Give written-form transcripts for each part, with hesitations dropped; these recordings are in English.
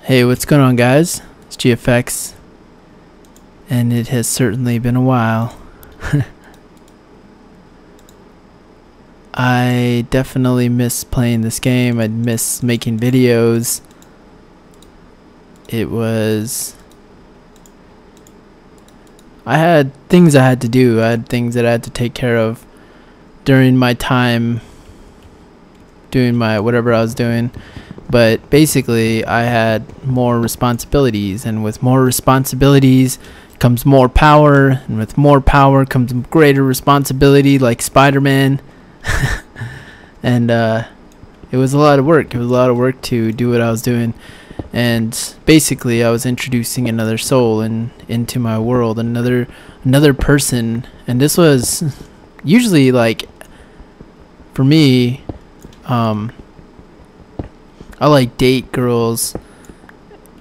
Hey, what's going on, guys? It's GFX, and it has certainly been a while. I definitely miss playing this game. I miss making videos. I had things I had to do. I had things that I had to take care of during my time doing my whatever I was doing. But basically, I had more responsibilities, and with more responsibilities comes more power, and with more power comes greater responsibility, like Spider-Man. And it was a lot of work. It was a lot of work to do what I was doing. And basically, I was introducing another soul into my world, another person. And this was usually, like, for me, I like date girls,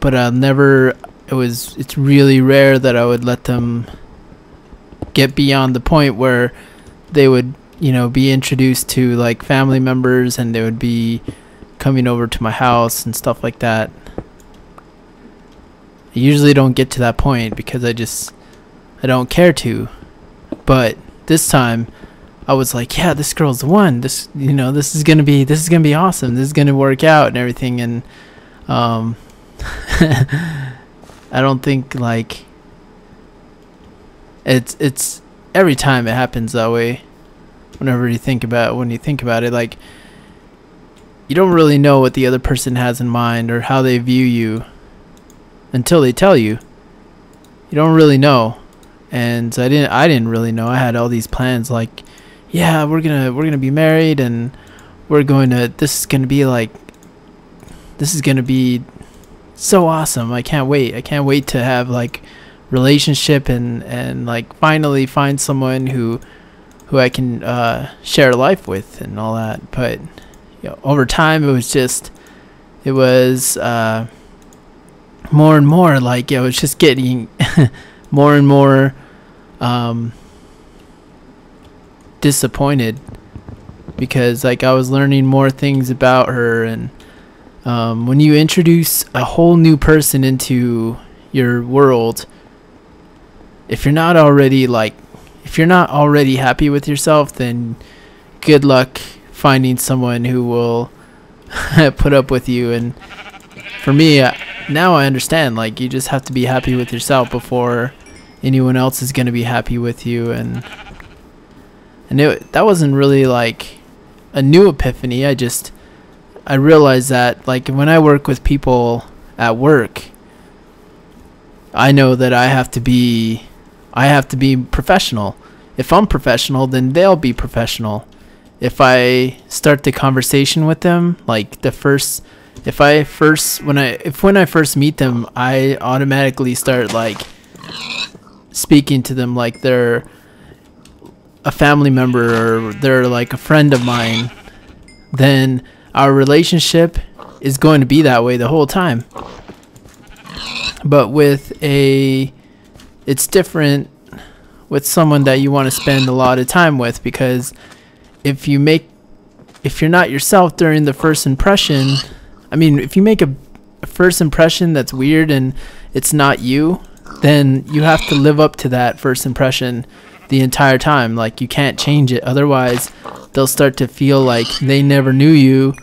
but it's really rare that I would let them get beyond the point where they would, be introduced to like family members, and they would be coming over to my house and stuff like that. I usually don't get to that point because I don't care to. But this time I was like, yeah, this girl's the one. This is gonna be awesome. This is gonna work out and everything. And I don't think, like, it's every time it happens that way. When you think about it, like, you don't really know what the other person has in mind or how they view you until they tell you. You don't really know. And I didn't really know. I had all these plans, like, yeah, we're gonna be married, and this is gonna be so awesome. I can't wait to have, like, relationship and like finally find someone who I can share life with and all that. But over time it was more and more, like, it was just getting more and more disappointed, because, like, I was learning more things about her. And when you introduce a whole new person into your world, if you're not already happy with yourself, then good luck finding someone who will put up with you. And for me, now I understand, like, you just have to be happy with yourself before anyone else is going to be happy with you. And that wasn't really like a new epiphany. I realized that, like, when I work with people at work, I know that I have to be professional. If I'm professional, then they'll be professional. If I start the conversation with them, like, when I first meet them, I automatically start, like, speaking to them like they're a family member or they're like a friend of mine, then our relationship is going to be that way the whole time. But it's different with someone that you want to spend a lot of time with, because if you're not yourself during the first impression, if you make a first impression that's weird and it's not you, then you have to live up to that first impression the entire time. Like, you can't change it. Otherwise, they'll start to feel like they never knew you,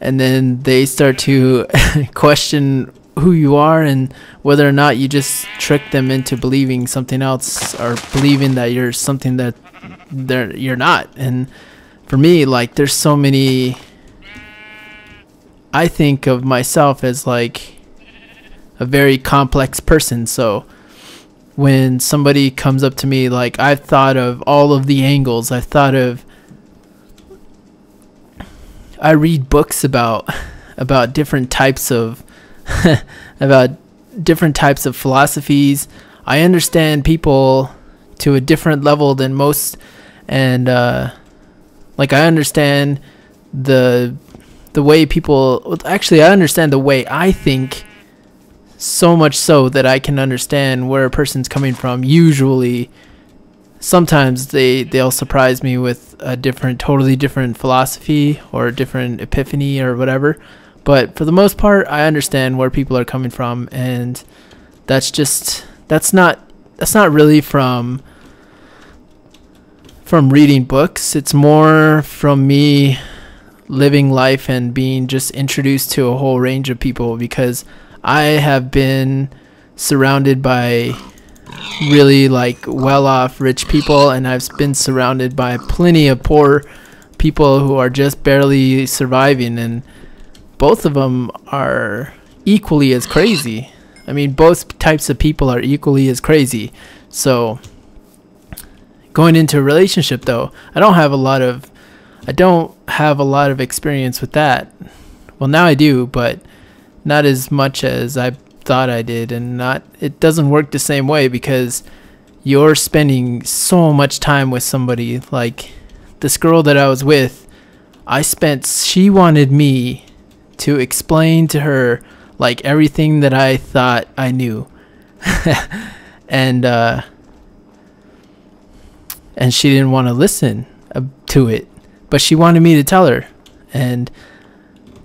and then they start to question who you are and whether or not you just tricked them into believing something else, or believing that you're something that you're not. And for me, like, there's so many. I think of myself as, like, a very complex person. So when somebody comes up to me, like, I've thought of all of the angles. I read books about different types of philosophies. I understand people to a different level than most, and like, I understand the way people. Actually, I understand the way I think, so much so that I can understand where a person's coming from. Usually, sometimes they'll surprise me with a totally different philosophy or a different epiphany or whatever. But for the most part, I understand where people are coming from, and that's not really from reading books. It's more from me living life and being just introduced to a whole range of people, because I have been surrounded by really like well-off rich people, and I've been surrounded by plenty of poor people who are just barely surviving, and both of them are equally as crazy. I mean, both types of people are equally as crazy. So going into a relationship, though, I don't have a lot of experience with that. Well, now I do, but not as much as I thought I did, and it doesn't work the same way, because you're spending so much time with somebody. Like this girl that I was with, she wanted me to explain to her like everything that I thought I knew. and she didn't want to listen to it, but she wanted me to tell her, and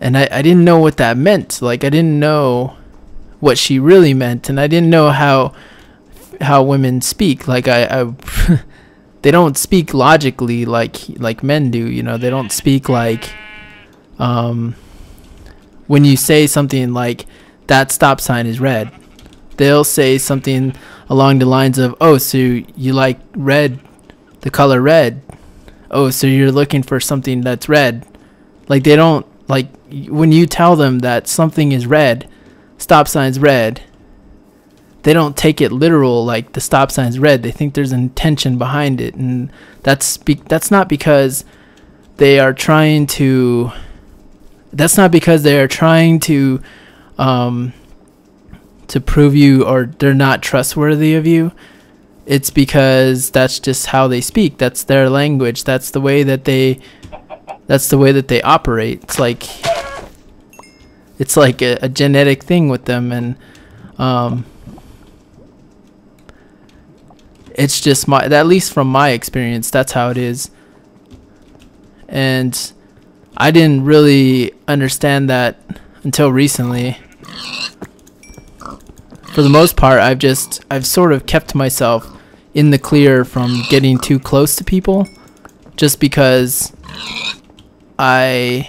I didn't know what that meant. Like I didn't know what she really meant, and I didn't know how women speak. Like I they don't speak logically like men do, you know. They don't speak like when you say something like that stop sign is red, they'll say something along the lines of, oh, so you like red, the color red. Oh, so you're looking for something that's red. Like they don't, like when you tell them that something is red, stop sign's red, they don't take it literal, like the stop sign's red. They think there's intention behind it, and that's not because they are trying to prove you, or they're not trustworthy of you. It's because that's just how they speak. That's their language. That's the way that they operate. It's like a genetic thing with them, and it's just at least from my experience, that's how it is. And I didn't really understand that until recently. For the most part, I've sort of kept myself in the clear from getting too close to people, just because I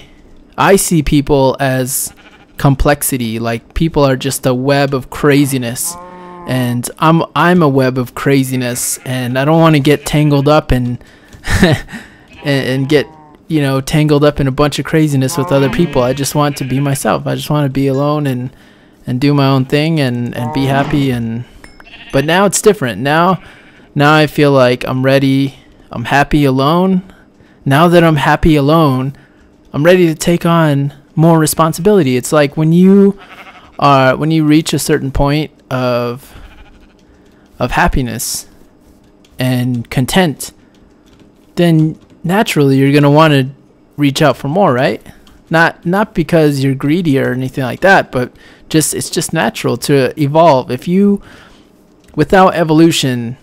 see people as complexity. Like people are just a web of craziness, and I'm a web of craziness, and I don't want to get tangled up and get, you know, tangled up in a bunch of craziness with other people. I just want to be myself. I just want to be alone and do my own thing and be happy. But now it's different. Now I feel like I'm ready. I'm happy alone. Now that I'm happy alone, I'm ready to take on more responsibility. It's like when you reach a certain point of happiness and content, then naturally you're going to want to reach out for more, right? Not because you're greedy or anything like that, but it's just natural to evolve. Without evolution,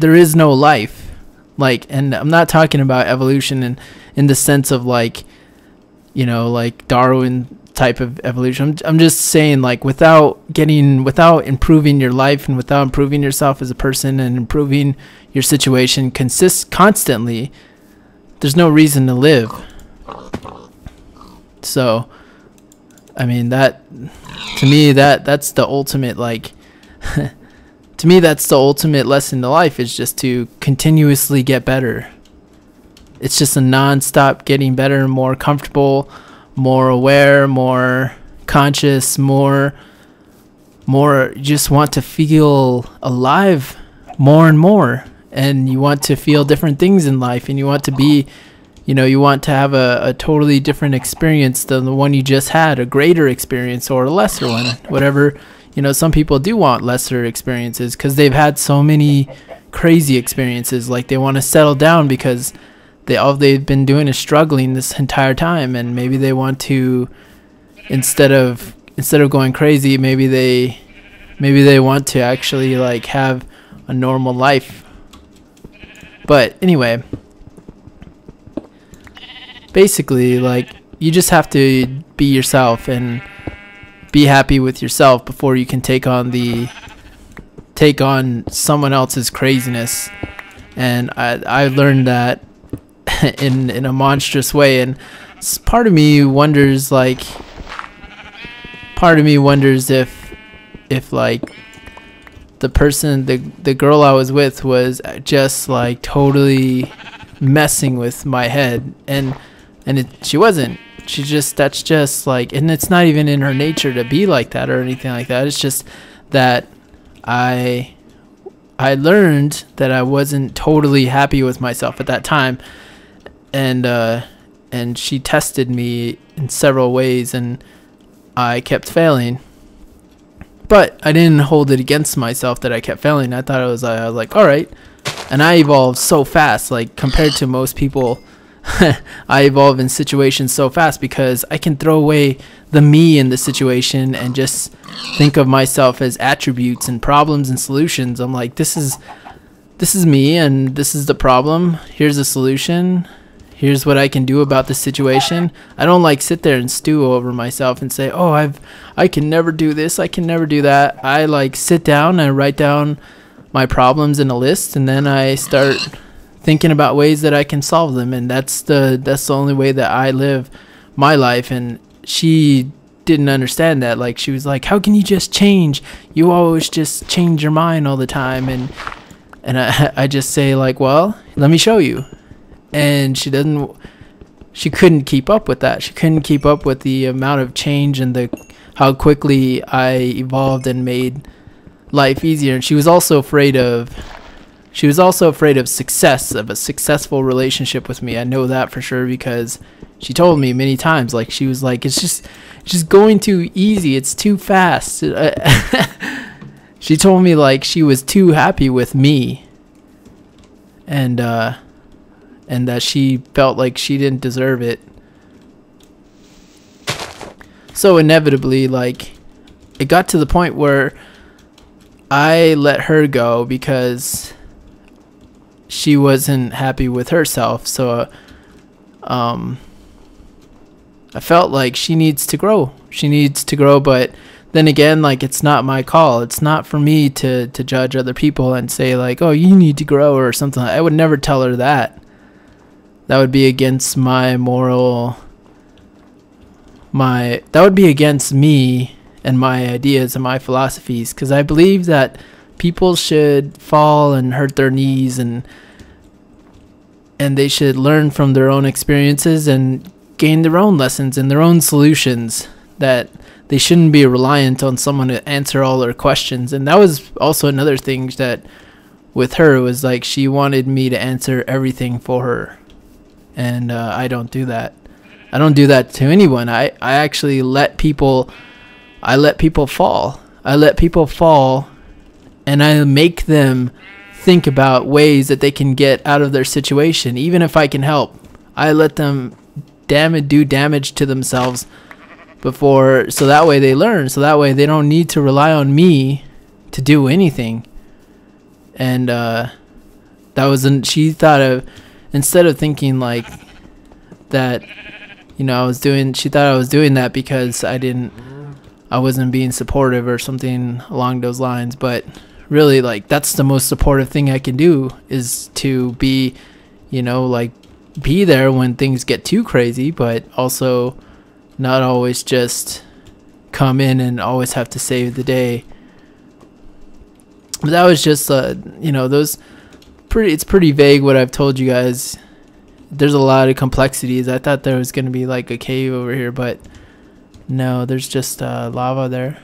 there is no life. Like, and I'm not talking about evolution in the sense of like, you know, like Darwin type of evolution. I'm just saying, like, without improving your life and without improving yourself as a person and improving your situation constantly, there's no reason to live. So, I mean, that to me, that's the ultimate, like, to me, that's the ultimate lesson to life, is just to continuously get better. It's just a non-stop getting better, more comfortable, more aware, more conscious, more you just want to feel alive more and more, and you want to feel different things in life, and you want to be, you know, you want to have a totally different experience than the one you just had, a greater experience or a lesser one, whatever. You know, some people do want lesser experiences because they've had so many crazy experiences. Like they want to settle down because all they've been doing is struggling this entire time, and maybe they want to, instead of going crazy, maybe they want to actually like have a normal life. But anyway, basically, like, you just have to be yourself and be happy with yourself before you can take on someone else's craziness. And I learned that in a monstrous way. And part of me wonders if like the girl I was with was just like totally messing with my head, and she wasn't. That's just like, and it's not even in her nature to be like that or anything like that. It's just that I learned that I wasn't totally happy with myself at that time, and she tested me in several ways, and I kept failing. But I didn't hold it against myself that I kept failing. I thought I was like, all right. And I evolved so fast, like compared to most people. I evolve in situations so fast because I can throw away the me in the situation and just think of myself as attributes and problems and solutions. I'm like, this is me, and this is the problem. Here's the solution. Here's what I can do about the situation. I don't like sit there and stew over myself and say, oh, I can never do this, I can never do that. I like sit down and write down my problems in a list, and then I start thinking about ways that I can solve them. And that's the only way that I live my life. And she didn't understand that. Like, she was like, how can you just change? You always just change your mind all the time. And I just say like, well, let me show you. And she couldn't keep up with that. She couldn't keep up with the amount of change and how quickly I evolved and made life easier. And she was also afraid of success, of a successful relationship with me. I know that for sure because she told me many times, like, she was like, it's just going too easy. It's too fast. She told me like she was too happy with me, and that she felt like she didn't deserve it. So inevitably, like, it got to the point where I let her go because she wasn't happy with herself. So I felt like she needs to grow. But then again, like, it's not my call. It's not for me to judge other people and say like, oh, you need to grow or something. I would never tell her that. That would be against my moral, that would be against me and my ideas and my philosophies, because I believe that people should fall and hurt their knees, and they should learn from their own experiences and gain their own lessons and their own solutions, that they shouldn't be reliant on someone to answer all their questions. And that was also another thing that with her was like, she wanted me to answer everything for her. And I don't do that. I don't do that to anyone. I actually let people fall. I let people fall, and I make them think about ways that they can get out of their situation. Even if I can help, I let them do damage to themselves before, so that way they learn. So that way they don't need to rely on me to do anything. And she thought of, instead of thinking like that, she thought I was doing that because I wasn't being supportive or something along those lines. But really, like, that's the most supportive thing I can do, is to be, be there when things get too crazy, but also not always just come in and always have to save the day. But that was just, it's pretty vague what I've told you guys. There's a lot of complexities. I thought there was going to be like a cave over here, but no, there's just lava there.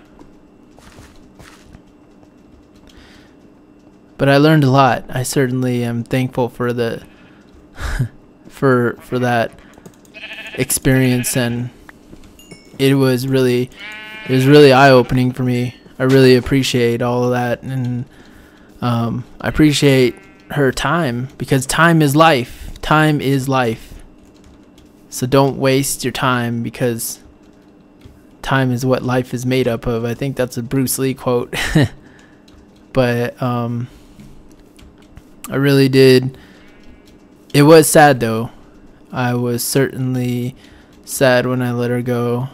But I learned a lot. I certainly am thankful for the for that experience, and it was really eye-opening for me. I really appreciate all of that, and I appreciate her time, because time is life. Time is life. So don't waste your time, because time is what life is made up of. I think that's a Bruce Lee quote. But I really did. It was sad though. I was certainly sad when I let her go,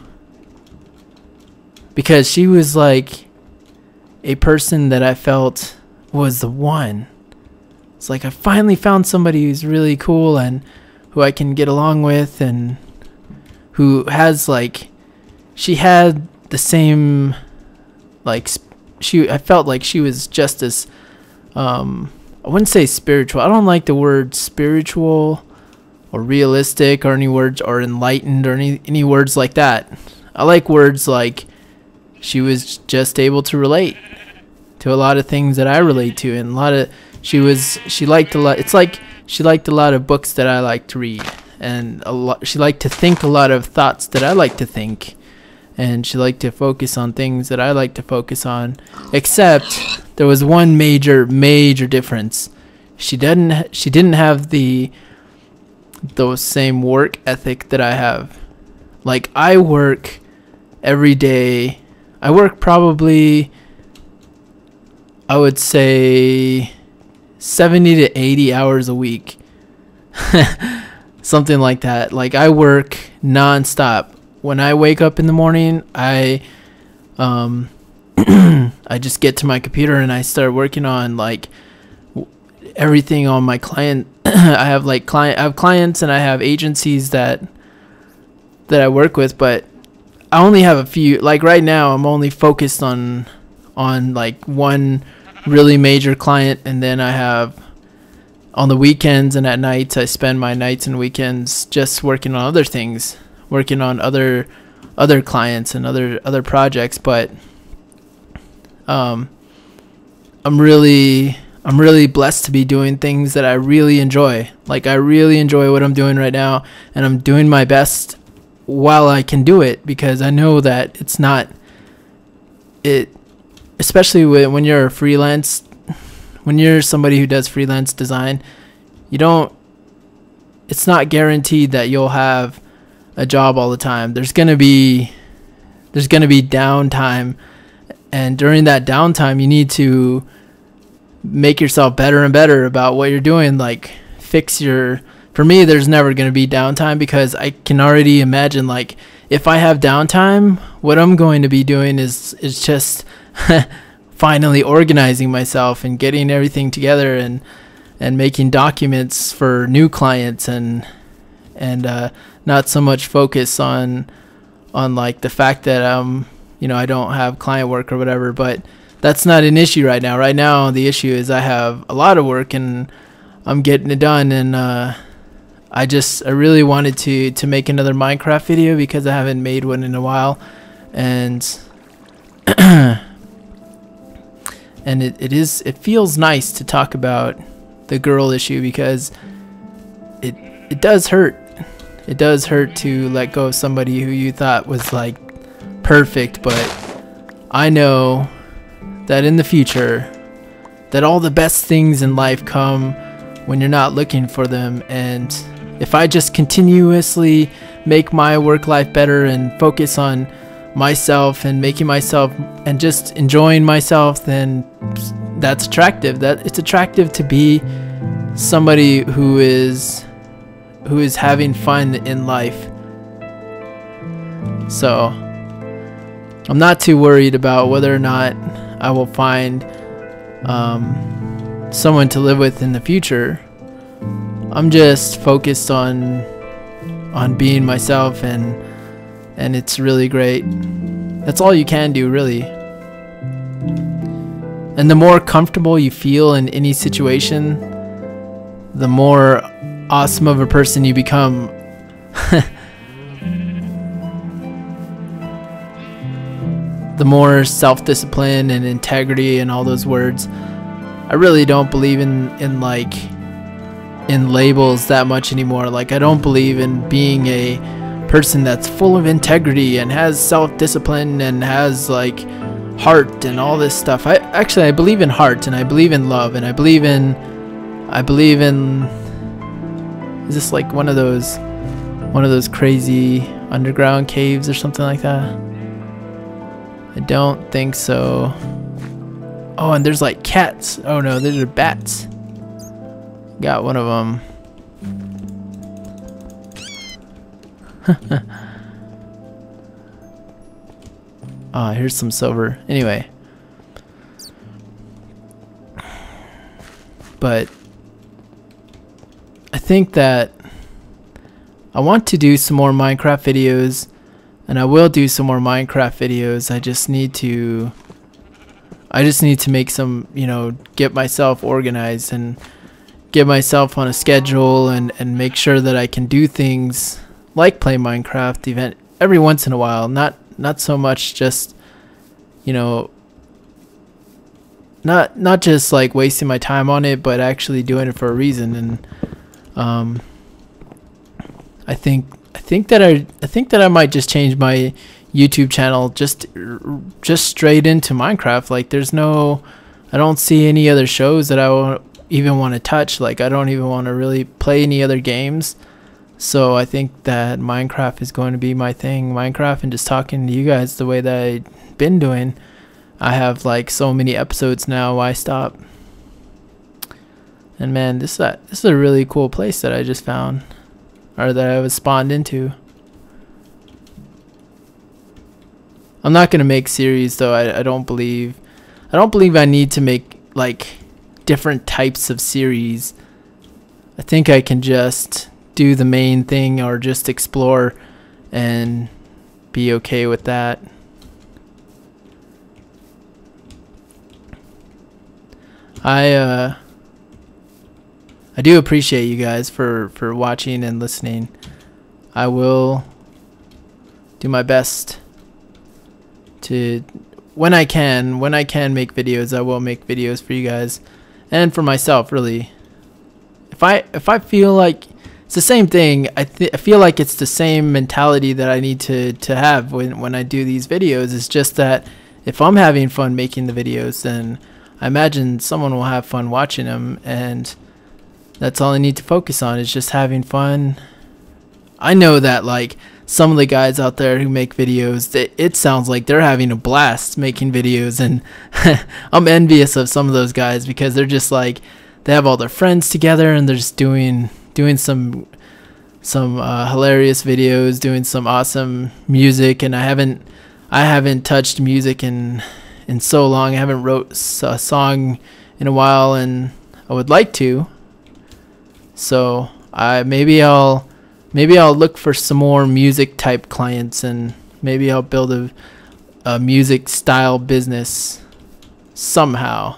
because she was like a person that I felt was the one. It's like I finally found somebody who's really cool and who I can get along with, and who has like, she had the same like I felt like she was just as I wouldn't say spiritual. I don't like the word spiritual or realistic or any words, or enlightened, or any words like that. I like words like she was just able to relate to a lot of things that I relate to, and a lot of she liked a lot. It's like she liked a lot of books that I like to read, and she liked to think a lot of thoughts that I like to think, and she liked to focus on things that I like to focus on. Except there was one major difference. She didn't have those same work ethic that I have. Like, I work every day. I work probably, I would say 70 to 80 hours a week. Something like that. Like, I work nonstop. When I wake up in the morning, I I just get to my computer and I start working on like everything on my client. I have clients and I have agencies that I work with, but I only have a few. Like right now, I'm only focused on like one really major client, and then I have on the weekends and at nights, I spend my nights and weekends just working on other things, working on other clients and other projects. But I'm really blessed to be doing things that I really enjoy. Like, I really enjoy what I'm doing right now, and I'm doing my best while I can do it, because I know that it's not it, especially when you're a freelance, when you're somebody who does freelance design, it's not guaranteed that you'll have a job all the time. There's gonna be downtime, and during that downtime you need to make yourself better and better about what you're doing. Like, for me, there's never going to be downtime, because I can already imagine, like, if I have downtime, what I'm going to be doing is just finally organizing myself and getting everything together, and making documents for new clients, and not so much focus on like the fact that I don't have client work or whatever. But that's not an issue right now. Right now, the issue is I have a lot of work and I'm getting it done. And I really wanted to make another Minecraft video, because I haven't made one in a while. And and it feels nice to talk about the girl issue, because it does hurt. It does hurt to let go of somebody who you thought was like perfect. But I know that in the future, that all the best things in life come when you're not looking for them. And if I just continuously make my work life better and focus on myself and making myself and just enjoying myself, then that's attractive. That it's attractive to be somebody who is having fun in life. So I'm not too worried about whether or not I will find someone to live with in the future. I'm just focused on being myself, and it's really great. That's all you can do, really. And the more comfortable you feel in any situation, the more awesome of a person you become. The more self-discipline and integrity and all those words. I really don't believe in labels that much anymore. Like, I don't believe in being a person that's full of integrity and has self-discipline and has like heart and all this stuff. I believe in heart, and I believe in love, and I believe in is this like one of those crazy underground caves or something like that? I don't think so. Oh, and there's like cats. Oh no, those are bats. Got one of them. Here's some silver. Anyway. But I think that I want to do some more Minecraft videos, and I will do some more Minecraft videos. I just need to make some, get myself organized and get myself on a schedule, and make sure that I can do things like play Minecraft event every once in a while. Not so much just, not just like wasting my time on it, but actually doing it for a reason. And I think that I might just change my YouTube channel just straight into Minecraft. Like I don't see any other shows that I even want to touch. Like I don't even want to really play any other games. So I think that Minecraft is going to be my thing. Minecraft, and just talking to you guys the way that I've been doing. I have like so many episodes now. Why stop? And man, this is a really cool place that I just found, or that I was spawned into. I'm not gonna make series though. I don't believe I need to make like different types of series. I think I can just do the main thing, or just explore and be okay with that. I do appreciate you guys for watching and listening. I will do my best to, when I can make videos, I will make videos for you guys and for myself, really. If I feel like it's the same thing, I feel like it's the same mentality that I need to have when I do these videos. It's just that if I'm having fun making the videos, then I imagine someone will have fun watching them, and that's all I need to focus on, is just having fun. I know that like some of the guys out there who make videos, it sounds like they're having a blast making videos, and I'm envious of some of those guys, because they're just like, they have all their friends together and they're just doing some hilarious videos, doing some awesome music. And I haven't touched music in so long. I haven't wrote a song in a while, and I would like to. So maybe I'll look for some more music type clients, and maybe I'll build a music style business somehow.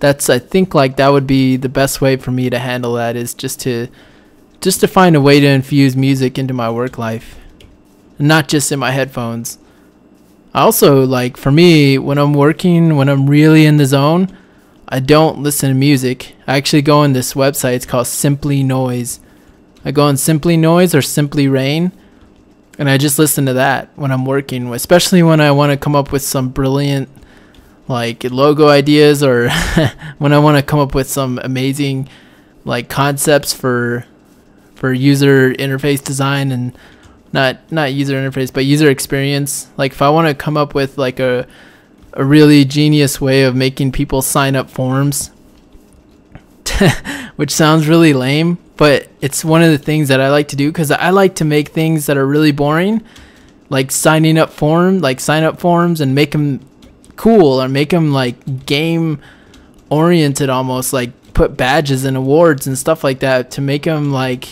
I think like that would be the best way for me to handle that, is just to find a way to infuse music into my work life, and not just in my headphones. Also, like for me, when I'm working, when I'm really in the zone, I don't listen to music. I actually go on this website. It's called Simply Noise. I go on Simply Noise or Simply Rain, and I just listen to that when I'm working, especially when I want to come up with some brilliant like logo ideas, or when I want to come up with some amazing like concepts for user interface design, and not user interface, but user experience. Like if I want to come up with like a really genius way of making people sign up forms, which sounds really lame, but it's one of the things that I like to do, because I like to make things that are really boring, like sign up forms, and make them cool, or make them like game oriented, almost like put badges and awards and stuff like that, to make them like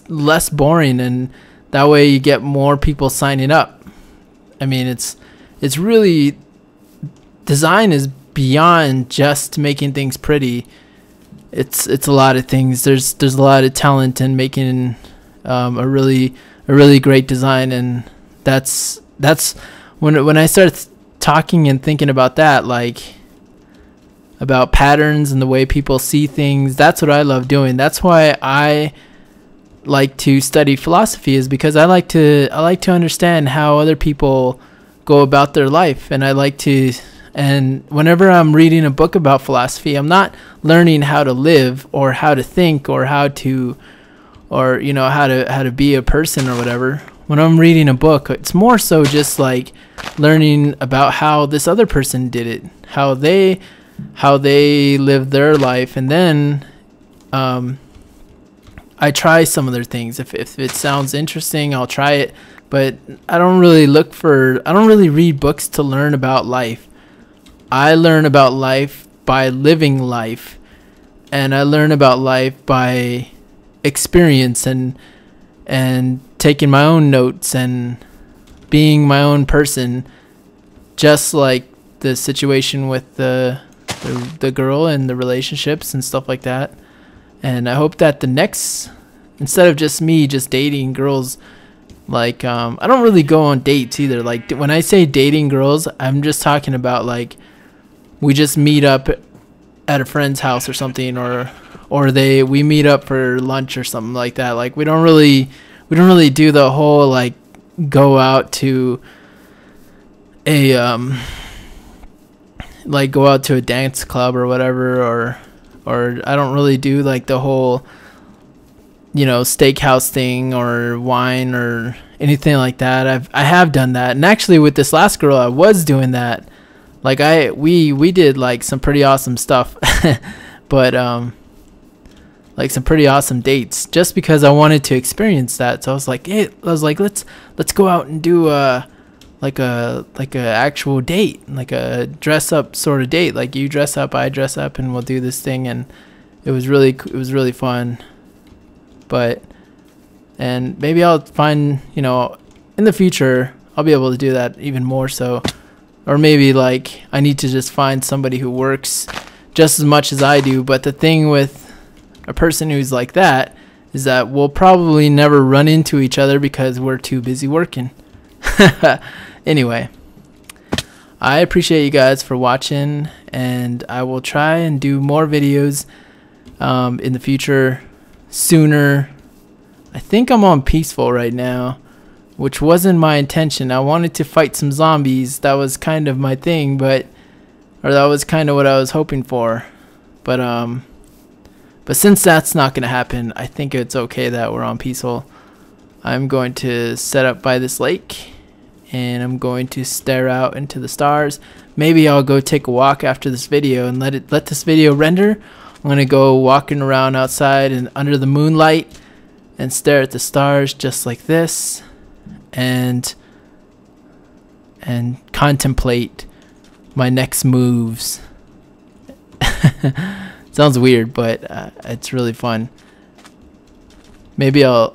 less boring, and that way you get more people signing up. I mean, it's really, design is beyond just making things pretty. It's a lot of things. There's a lot of talent in making a really great design, and that's when I start talking and thinking about that, like about patterns and the way people see things. That's what I love doing. That's why I like to study philosophy, is because I like to understand how other people go about their life, and whenever I'm reading a book about philosophy, I'm not learning how to live, or how to think, or how to be a person or whatever. When I'm reading a book, it's more so just like learning about how this other person did it, how they lived their life, and then I try some of their things. If it sounds interesting, I'll try it. But I don't really read books to learn about life. I learn about life by living life, and I learn about life by experience and taking my own notes and being my own person, just like the situation with the girl and the relationships and stuff like that. And I hope that instead of just me just dating girls, like I don't really go on dates either. Like when I say dating girls, I'm just talking about like we just meet up at a friend's house or something, or we meet up for lunch or something like that. Like we don't really do the whole like go out to a dance club or whatever, or I don't really do like the whole, steakhouse thing or wine or anything like that. I have done that, and actually with this last girl I was doing that. Like we did like some pretty awesome stuff, but like some pretty awesome dates, just because I wanted to experience that. So I was like, let's go out and do like a actual date, like a dress up sort of date. Like you dress up, I dress up, and we'll do this thing. And it was really fun. And maybe I'll find, in the future I'll be able to do that even more so. Or maybe like I need to just find somebody who works just as much as I do. But the thing with a person who's like that is that we'll probably never run into each other because we're too busy working. Anyway, I appreciate you guys for watching, and I will try and do more videos in the future sooner. I think I'm on peaceful right now, which wasn't my intention. I wanted to fight some zombies. That was kind of my thing, or that was kind of what I was hoping for. But since that's not going to happen, I think it's okay that we're on peaceful. I'm going to set up by this lake, and I'm going to stare out into the stars. Maybe I'll go take a walk after this video and let this video render. I'm going to go walking around outside and under the moonlight and stare at the stars just like this. And contemplate my next moves. Sounds weird, but it's really fun. Maybe I'll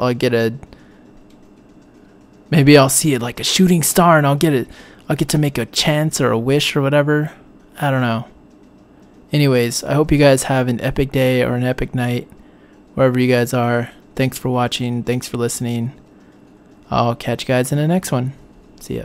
see it like a shooting star, and I'll get to make a chance or a wish or whatever. I don't know. Anyways, I hope you guys have an epic day or an epic night wherever you guys are. Thanks for watching. Thanks for listening. I'll catch you guys in the next one. See ya.